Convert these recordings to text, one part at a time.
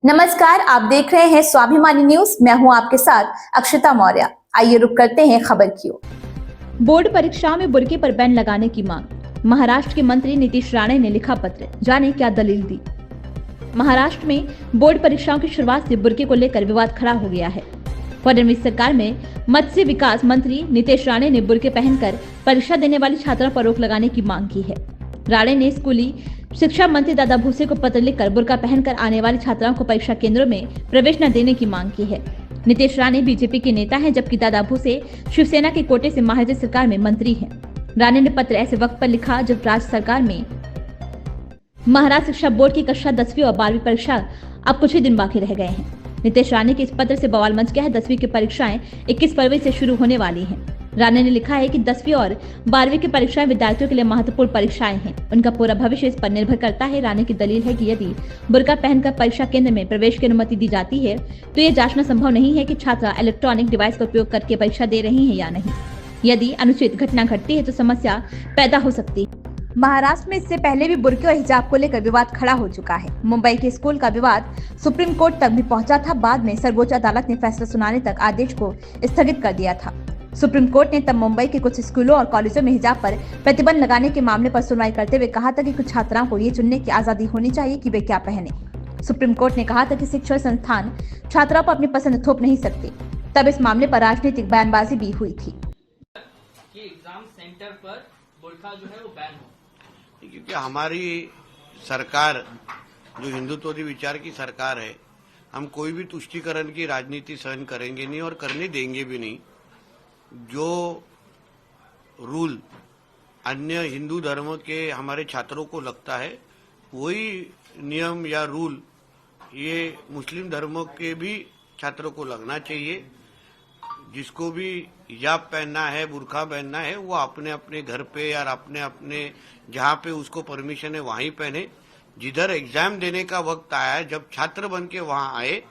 नमस्कार, आप देख रहे हैं स्वाभिमानी न्यूज। मैं हूं आपके साथ अक्षता मौर्य। आइए रुक करते हैं खबर की ओर। बोर्ड परीक्षाओं में बुर्के पर बैन लगाने की मांग। महाराष्ट्र के मंत्री नीतीश राणे ने लिखा पत्र, जाने क्या दलील दी। महाराष्ट्र में बोर्ड परीक्षाओं की शुरुआत से बुर्के को लेकर विवाद खड़ा हो गया है। फडणवीस सरकार में मत्स्य विकास मंत्री नीतीश राणे ने बुर्के पहनकर परीक्षा देने वाली छात्राओं पर रोक लगाने की मांग की है। राणे ने स्कूली शिक्षा मंत्री दादा भूसे को पत्र लिखकर बुर्का पहनकर आने वाली छात्राओं को परीक्षा केंद्रों में प्रवेश न देने की मांग की है। नीतीश राणे बीजेपी के नेता हैं, जबकि दादा भूसे शिवसेना के कोटे से महाराष्ट्र सरकार में मंत्री हैं। राणे ने पत्र ऐसे वक्त पर लिखा जब राज्य सरकार में महाराष्ट्र शिक्षा बोर्ड की कक्षा 10वीं और 12वीं परीक्षा अब कुछ ही दिन बाकी रह गए हैं। नीतीश राणे के इस पत्र से बवाल मच गया है। 10वीं की परीक्षाएं 21 फरवरी से शुरू होने वाली हैं। राणे ने लिखा है कि 10वीं और 12वीं की परीक्षाएं विद्यार्थियों के लिए महत्वपूर्ण परीक्षाएं हैं। उनका पूरा भविष्य इस पर निर्भर करता है। राणे की दलील है कि यदि बुर्का पहनकर परीक्षा केंद्र में प्रवेश की अनुमति दी जाती है तो ये जांचना संभव नहीं है कि छात्रा इलेक्ट्रॉनिक डिवाइस का उपयोग करके परीक्षा दे रही है या नहीं। यदि अनुचित घटना घटती है तो समस्या पैदा हो सकती है। महाराष्ट्र में इससे पहले भी बुर्के और हिजाब को लेकर विवाद खड़ा हो चुका है। मुंबई के स्कूल का विवाद सुप्रीम कोर्ट तक भी पहुंचा था। बाद में सर्वोच्च अदालत ने फैसला सुनाने तक आदेश को स्थगित कर दिया था। सुप्रीम कोर्ट ने तब मुंबई के कुछ स्कूलों और कॉलेजों में हिजाब पर प्रतिबंध लगाने के मामले पर सुनवाई करते हुए कहा था कि कुछ छात्राओं को ये चुनने की आजादी होनी चाहिए कि वे क्या पहने। सुप्रीम कोर्ट ने कहा था कि शिक्षण संस्थान छात्राओं पर अपनी पसंद थोप नहीं सकते। तब इस मामले पर राजनीतिक बयानबाजी भी हुई थी कि एग्जाम सेंटर पर बुर्का जो है वो बैन हो, क्योंकि हमारी सरकार जो हिंदुत्ववादी विचार की सरकार है, हम कोई भी तुष्टीकरण की राजनीति सहन करेंगे नहीं और करने देंगे भी नहीं। जो रूल अन्य हिंदू धर्म के हमारे छात्रों को लगता है वही नियम या रूल ये मुस्लिम धर्म के भी छात्रों को लगना चाहिए। जिसको भी हिजाब पहनना है, बुर्का पहनना है, वो अपने अपने घर पे या अपने अपने जहाँ पे उसको परमिशन है वहीं पहने। जिधर एग्जाम देने का वक्त आया है, जब छात्र बन के वहाँ आए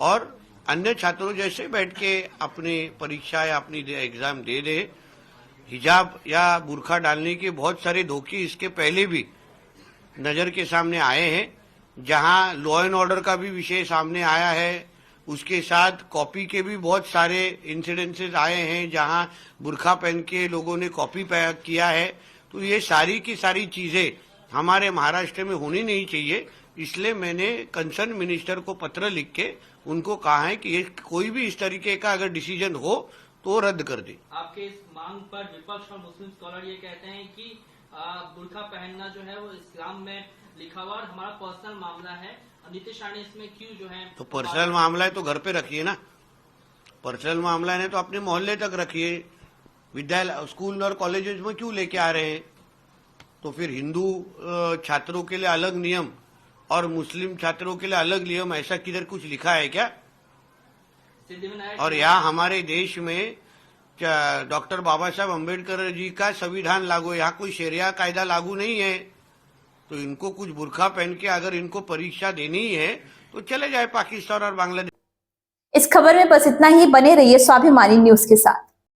और अन्य छात्रों जैसे बैठ के अपनी परीक्षा या अपनी एग्जाम दे दे। हिजाब या बुर्का डालने के बहुत सारे धोखे इसके पहले भी नजर के सामने आए हैं, जहां लॉ एंड ऑर्डर का भी विषय सामने आया है। उसके साथ कॉपी के भी बहुत सारे इंसिडेंसेस आए हैं जहां बुर्का पहन के लोगों ने कॉपी किया है। तो ये सारी की सारी चीजें हमारे महाराष्ट्र में होनी नहीं चाहिए। इसलिए मैंने कंसर्न मिनिस्टर को पत्र लिख के उनको कहा है कि कोई भी इस तरीके का अगर डिसीजन हो तो रद्द कर दे। आपके इस मांग पर विपक्ष और मुस्लिम स्कॉलर ये कहते हैं कि बुर्का पहनना जो है वो इस्लाम में लिखा हुआ और हमारा पर्सनल मामला है। नीतीश राणे इसमें क्यों जो है, तो पर्सनल मामला है तो घर पे रखिए ना। पर्सनल मामला है तो अपने मोहल्ले तक रखिए। विद्यालय, स्कूल और कॉलेजेस में क्यों लेके आ रहे हैं? तो फिर हिंदू छात्रों के लिए अलग नियम और मुस्लिम छात्रों के लिए अलग नियम, ऐसा किधर कुछ लिखा है क्या? और यहाँ हमारे देश में डॉक्टर बाबा साहब अम्बेडकर जी का संविधान लागू है, यहाँ कोई शरिया कायदा लागू नहीं है। तो इनको कुछ बुर्का पहन के अगर इनको परीक्षा देनी है तो चले जाए पाकिस्तान और बांग्लादेश। इस खबर में बस इतना ही। बने रहिए स्वाभिमानी न्यूज के साथ।